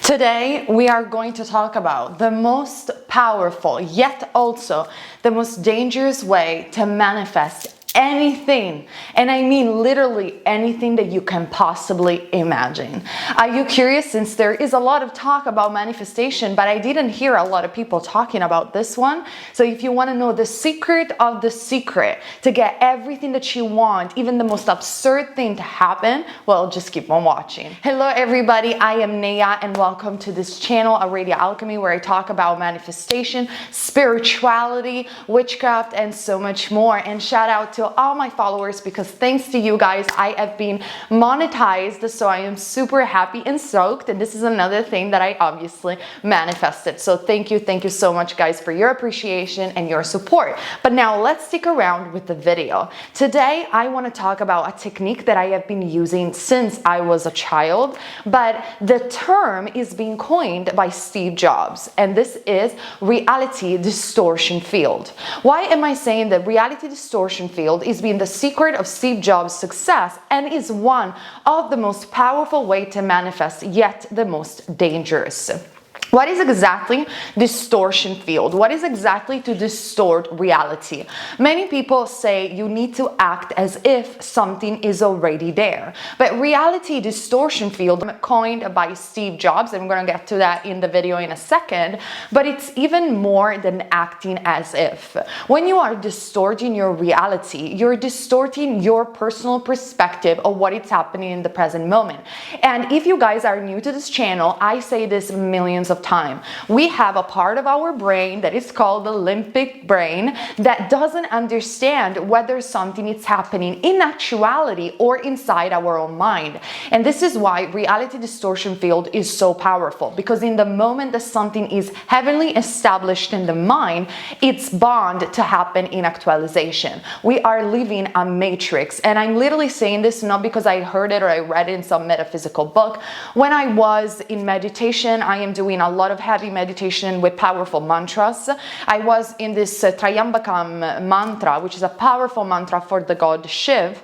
Today, we are going to talk about the most powerful, yet also the most dangerous way to manifest anything, and I mean literally anything that you can possibly imagine. Are you curious? Since there is a lot of talk about manifestation, but I didn't hear a lot of people talking about this one. So if you want to know the secret of the secret to get everything that you want, even the most absurd thing to happen, well, just keep on watching. Hello everybody, I am Naya and welcome to this channel, A Radio Alchemy, where I talk about manifestation, spirituality, witchcraft, and so much more. And shout out to all my followers, because thanks to you guys I have been monetized, so I am super happy and stoked, and this is another thing that I obviously manifested. So thank you so much guys for your appreciation and your support. But now let's stick around with the video. Today I want to talk about a technique that I have been using since I was a child, but the term is being coined by Steve Jobs, and this is reality distortion field. Why am I saying that reality distortion field is being the secret of Steve Jobs' success and is one of the most powerful ways to manifest, yet the most dangerous? What is exactly distortion field? What is exactly to distort reality? Many people say you need to act as if something is already there. But reality distortion field, coined by Steve Jobs, and I'm going to get to that in the video in a second, but it's even more than acting as if. When you are distorting your reality, you're distorting your personal perspective of what is happening in the present moment. And if you guys are new to this channel, I say this millions of time. We have a part of our brain that is called the limbic brain that doesn't understand whether something is happening in actuality or inside our own mind. And this is why reality distortion field is so powerful, because in the moment that something is heavily established in the mind, it's bound to happen in actualization. We are living a matrix, and I'm literally saying this not because I heard it or I read it in some metaphysical book. When I was in meditation, I am doing a lot of heavy meditation with powerful mantras. I was in this Trayambakam mantra, which is a powerful mantra for the god Shiv.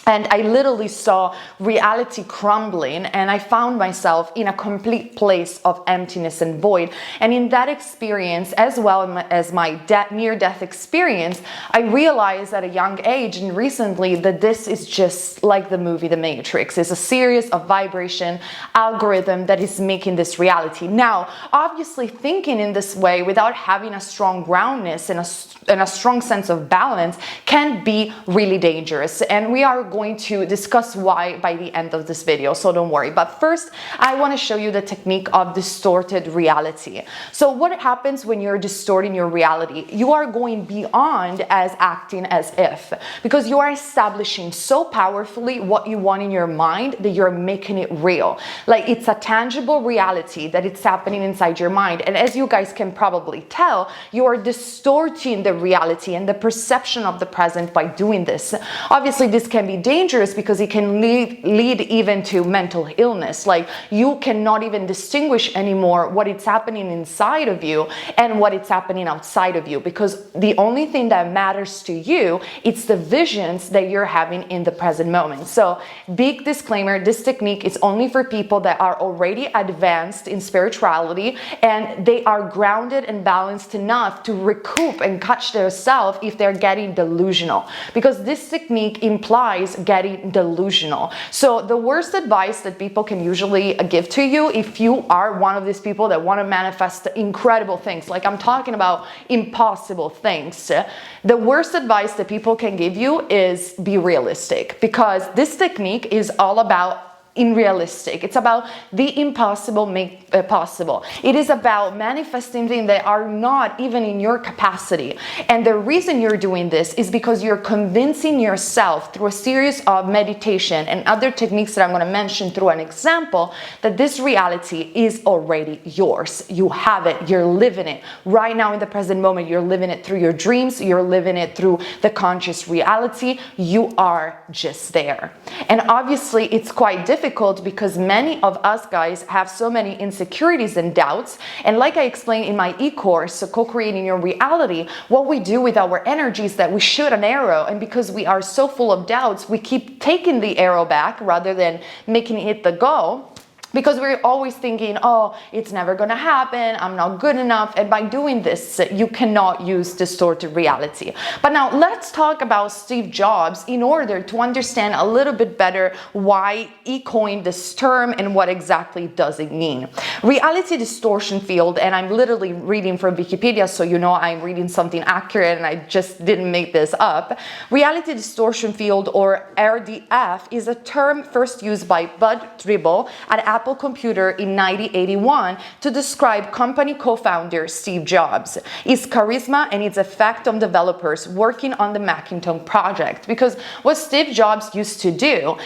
And I literally saw reality crumbling, and I found myself in a complete place of emptiness and void. And in that experience, as well as my near-death experience, I realized at a young age and recently that this is just like the movie The Matrix. It's a series of vibration algorithm that is making this reality. Now, obviously thinking in this way without having a strong groundness and a strong sense of balance can be really dangerous. And we are going to discuss why by the end of this video, so don't worry. But first, I want to show you the technique of distorted reality. So what happens when you're distorting your reality? You are going beyond as acting as if, because you are establishing so powerfully what you want in your mind that you're making it real. Like it's a tangible reality that it's happening inside your mind. And as you guys can probably tell, you are distorting the reality and the perception of the present by doing this. Obviously, this can be dangerous because it can lead even to mental illness. Like you cannot even distinguish anymore what is happening inside of you and what is happening outside of you, because the only thing that matters to you, it's the visions that you're having in the present moment. So big disclaimer, this technique is only for people that are already advanced in spirituality and they are grounded and balanced enough to recoup and catch themselves if they're getting delusional, because this technique implies getting delusional. So the worst advice that people can usually give to you, if you are one of these people that want to manifest incredible things, like I'm talking about impossible things, the worst advice that people can give you is be realistic, because this technique is all about unrealistic. It's about the impossible make possible. It is about manifesting things that are not even in your capacity. And the reason you're doing this is because you're convincing yourself through a series of meditation and other techniques that I'm going to mention through an example that this reality is already yours. You have it. You're living it right now in the present moment. You're living it through your dreams. You're living it through the conscious reality. You are just there. And obviously it's quite difficult because many of us guys have so many insecurities and doubts. And like I explained in my e-course, so co-creating your reality, what we do with our energy is that we shoot an arrow, and because we are so full of doubts, we keep taking the arrow back rather than making it the goal. Because we're always thinking, oh, it's never gonna happen, I'm not good enough. And by doing this, you cannot use distorted reality. But now let's talk about Steve Jobs in order to understand a little bit better why he coined this term and what exactly does it mean. Reality distortion field, and I'm literally reading from Wikipedia, so you know I'm reading something accurate and I just didn't make this up. Reality distortion field, or RDF, is a term first used by Bud Tribble at Apple Computer in 1981 to describe company co-founder Steve Jobs, his charisma and its effect on developers working on the Macintosh project. Because what Steve Jobs used to do,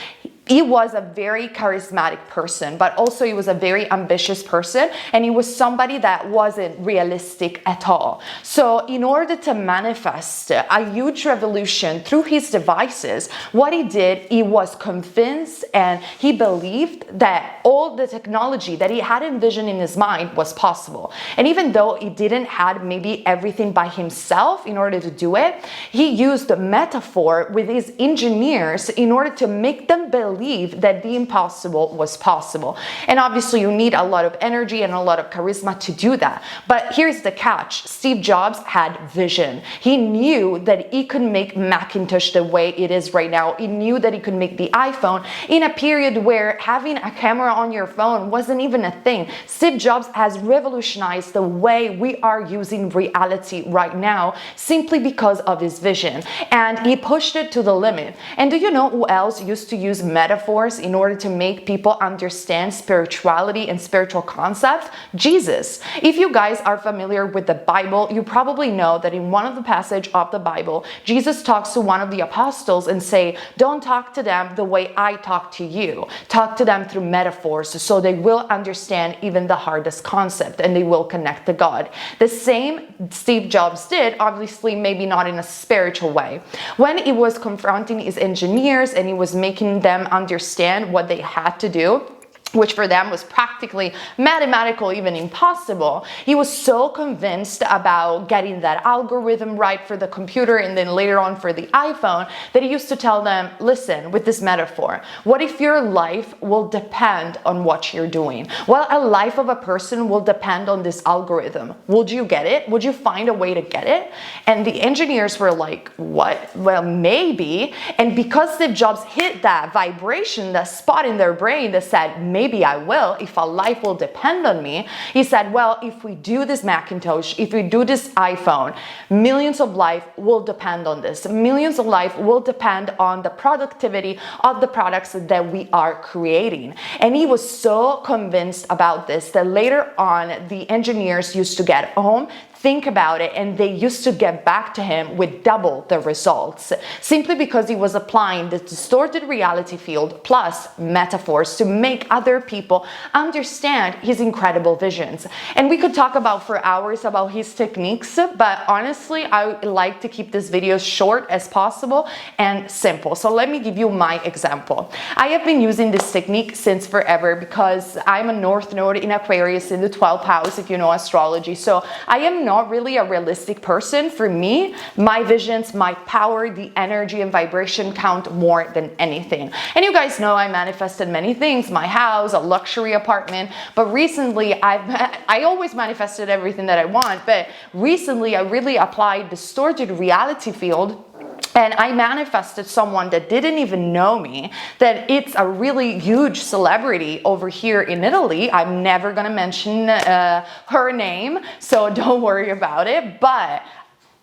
he was a very charismatic person, but also he was a very ambitious person, and he was somebody that wasn't realistic at all. So in order to manifest a huge revolution through his devices, what he did, he was convinced and he believed that all the technology that he had envisioned in his mind was possible. And even though he didn't have maybe everything by himself in order to do it, he used a metaphor with his engineers in order to make them believe that the impossible was possible. And obviously you need a lot of energy and a lot of charisma to do that. But here's the catch. Steve Jobs had vision. He knew that he could make Macintosh the way it is right now. He knew that he could make the iPhone in a period where having a camera on your phone wasn't even a thing. Steve Jobs has revolutionized the way we are using reality right now simply because of his vision. And he pushed it to the limit. And do you know who else used to use metaphors in order to make people understand spirituality and spiritual concepts? Jesus. If you guys are familiar with the Bible, you probably know that in one of the passages of the Bible, Jesus talks to one of the apostles and say, don't talk to them the way I talk to you. Talk to them through metaphors so they will understand even the hardest concept and they will connect to God. The same Steve Jobs did, obviously maybe not in a spiritual way. When he was confronting his engineers and he was making them understand what they had to do, which for them was practically mathematical, even impossible. He was so convinced about getting that algorithm right for the computer and then later on for the iPhone that he used to tell them, listen, with this metaphor, what if your life will depend on what you're doing? Well, a life of a person will depend on this algorithm. Would you get it? Would you find a way to get it? And the engineers were like, what? Well, maybe. And because Steve Jobs hit that vibration, that spot in their brain that said, maybe I will, if a life will depend on me. He said, well, if we do this Macintosh, if we do this iPhone, millions of life will depend on this. Millions of life will depend on the productivity of the products that we are creating. And he was so convinced about this that later on, the engineers used to get home, think about it, and they used to get back to him with double the results, simply because he was applying the distorted reality field plus metaphors to make other people understand his incredible visions. And we could talk about for hours about his techniques, but honestly, I like to keep this video short as possible and simple. So let me give you my example. I have been using this technique since forever because I'm a North Node in Aquarius in the 12th house, if you know astrology. So I am not really a realistic person. For me, my visions, my power, the energy and vibration count more than anything. And you guys know I manifested many things, my house, a luxury apartment, but recently I always manifested everything that I want, but recently I really applied distorted reality field. And I manifested someone that didn't even know me, that it's a really huge celebrity over here in Italy. I'm never gonna mention her name, so don't worry about it. But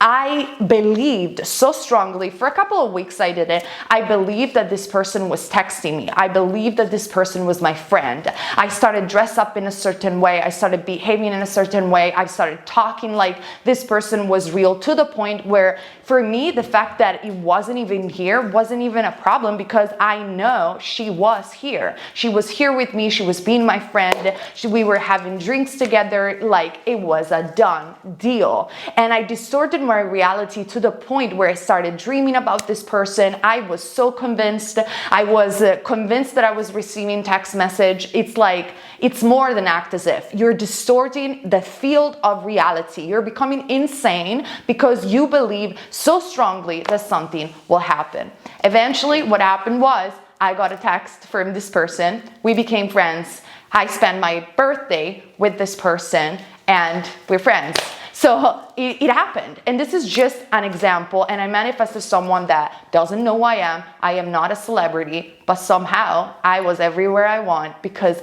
I believed so strongly, for a couple of weeks I did it, I believed that this person was texting me. I believed that this person was my friend. I started dress up in a certain way. I started behaving in a certain way. I started talking like this person was real, to the point where for me, the fact that it wasn't even here wasn't even a problem, because I know she was here. She was here with me. She was being my friend. We were having drinks together. Like, it was a done deal. And I distorted my reality to the point where I started dreaming about this person. I was so convinced. I was convinced that I was receiving text message. It's like, it's more than act as if. You're distorting the field of reality. You're becoming insane because you believe so strongly that something will happen. Eventually, what happened was, I got a text from this person. We became friends. I spend my birthday with this person and we're friends. So it happened. And this is just an example. And I manifested someone that doesn't know who I am. I am not a celebrity, but somehow I was everywhere I want, because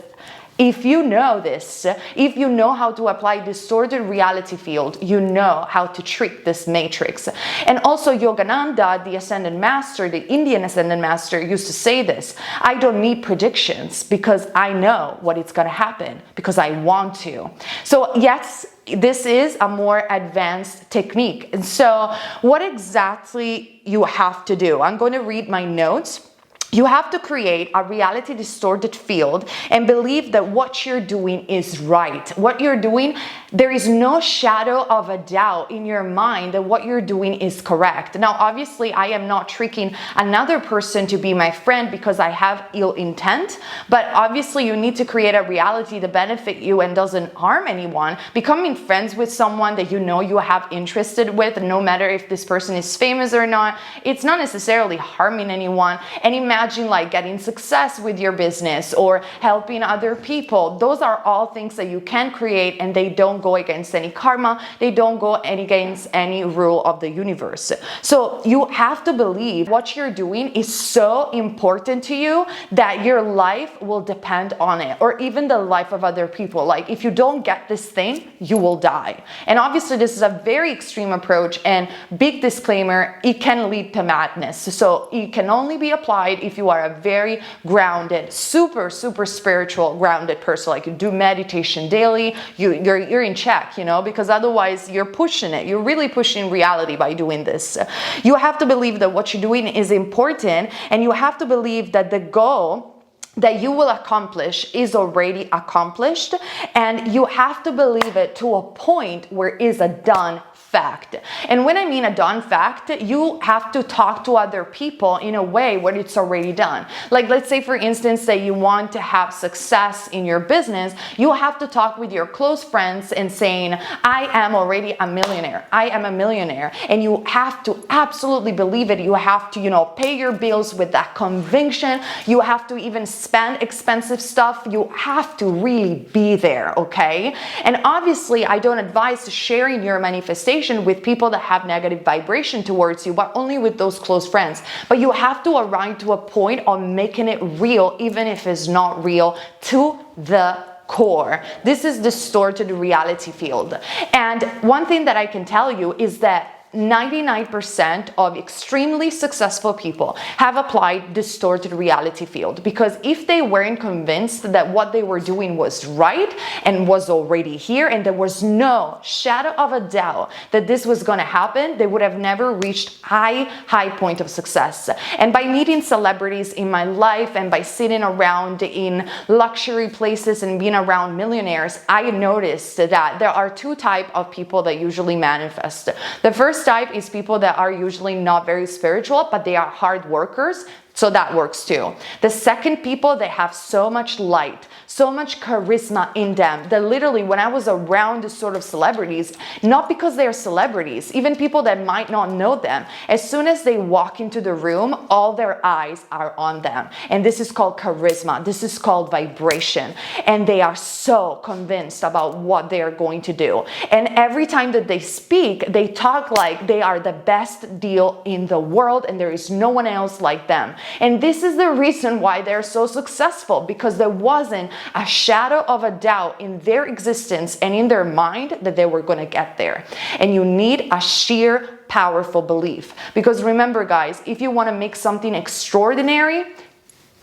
if you know this, if you know how to apply distorted reality field, you know how to trick this matrix. And also Yogananda, the Ascended Master, the Indian Ascended Master, used to say this: I don't need predictions because I know what it's going to happen because I want to. So yes, this is a more advanced technique. And so what exactly you have to do? I'm going to read my notes. You have to create a reality distorted field and believe that what you're doing is right. What you're doing, there is no shadow of a doubt in your mind that what you're doing is correct. Now, obviously, I am not tricking another person to be my friend because I have ill intent, but obviously you need to create a reality that benefits you and doesn't harm anyone. Becoming friends with someone that you know you have interested with, no matter if this person is famous or not, it's not necessarily harming anyone. And imagine like getting success with your business or helping other people. Those are all things that you can create, and they don't go against any karma. They don't go against any rule of the universe. So you have to believe what you're doing is so important to you that your life will depend on it, or even the life of other people. Like if you don't get this thing, you will die. And obviously this is a very extreme approach, and big disclaimer, it can lead to madness. So it can only be applied if you are a very grounded, super spiritual grounded person. Like you do meditation daily, you're in check, you know, because otherwise you're pushing it. You're really pushing reality by doing this. You have to believe that what you're doing is important, and you have to believe that the goal that you will accomplish is already accomplished, and you have to believe it to a point where it is a done fact. And when I mean a done fact, you have to talk to other people in a way where it's already done. Like let's say for instance that you want to have success in your business, you have to talk with your close friends and saying, I am already a millionaire. I am a millionaire. And you have to absolutely believe it. You have to, you know, pay your bills with that conviction. You have to even spend expensive stuff. You have to really be there, okay? And obviously I don't advise sharing your manifestation with people that have negative vibration towards you, but only with those close friends. But you have to arrive to a point of making it real, even if it's not real, to the core. This is distorted reality field. And one thing that I can tell you is that 99% of extremely successful people have applied distorted reality field, because if they weren't convinced that what they were doing was right and was already here, and there was no shadow of a doubt that this was going to happen, they would have never reached high point of success. And by meeting celebrities in my life and by sitting around in luxury places and being around millionaires, I noticed that there are two types of people that usually manifest. The first type is people that are usually not very spiritual, but they are hard workers. So that works too. The second, people that have so much light, so much charisma in them, that literally when I was around this sort of celebrities, not because they're celebrities, even people that might not know them, as soon as they walk into the room, all their eyes are on them. And this is called charisma. This is called vibration. And they are so convinced about what they are going to do. And every time that they speak, they talk like they are the best deal in the world and there is no one else like them. And this is the reason why they're so successful, because there wasn't a shadow of a doubt in their existence and in their mind that they were going to get there. And you need a sheer powerful belief, because remember guys, if you want to make something extraordinary,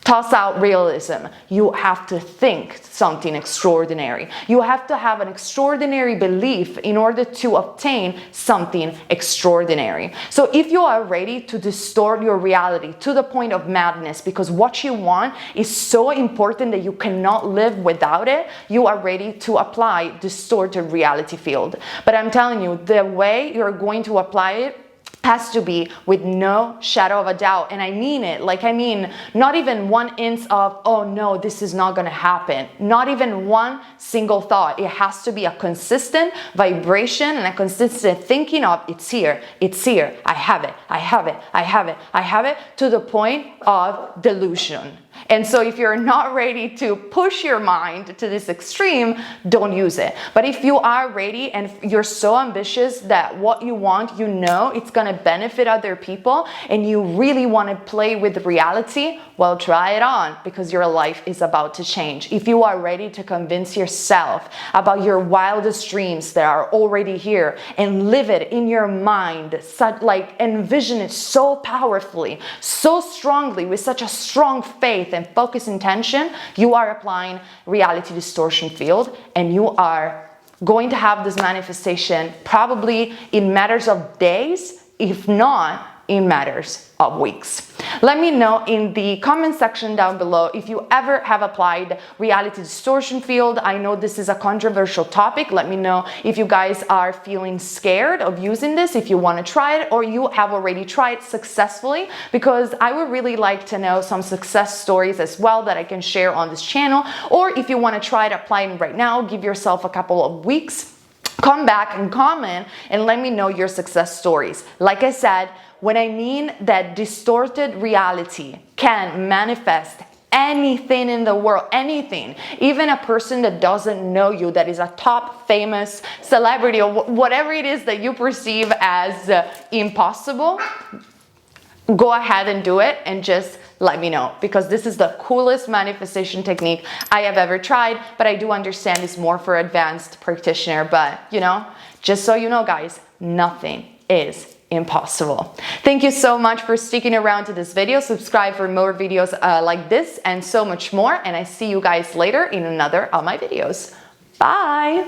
toss out realism. You have to think something extraordinary. You have to have an extraordinary belief in order to obtain something extraordinary. So if you are ready to distort your reality to the point of madness, because what you want is so important that you cannot live without it, you are ready to apply distorted reality field. But I'm telling you, the way you're going to apply it has to be with no shadow of a doubt. And I mean it. Like, I mean, not even 1 inch of, oh no, this is not going to happen. Not even one single thought. It has to be a consistent vibration and a consistent thinking of, it's here, I have it, I have it, I have it, I have it, to the point of delusion. And so if you're not ready to push your mind to this extreme, don't use it. But if you are ready and you're so ambitious that what you want, you know it's going to benefit other people, and you really want to play with reality, well, try it on, because your life is about to change. If you are ready to convince yourself about your wildest dreams that are already here and live it in your mind, like envision it so powerfully, so strongly, with such a strong faith and focus intention, you are applying reality distortion field, and you are going to have this manifestation probably in matters of days, if not in matters of weeks. Let me know in the comment section down below if you ever have applied reality distortion field. I know this is a controversial topic. Let me know if you guys are feeling scared of using this, if you want to try it, or you have already tried successfully, because I would really like to know some success stories as well that I can share on this channel. Or if you want to try it applying right now, give yourself a couple of weeks, come back and comment and let me know your success stories. Like I said, when I mean that distorted reality can manifest anything in the world, anything, even a person that doesn't know you, that is a top famous celebrity or whatever it is that you perceive as impossible, go ahead and do it and just let me know, because this is the coolest manifestation technique I have ever tried. But I do understand it's more for advanced practitioner. But you know, just so you know, guys, nothing is impossible. Thank you so much for sticking around to this video. Subscribe for more videos like this and so much more. And I see you guys later in another of my videos. Bye.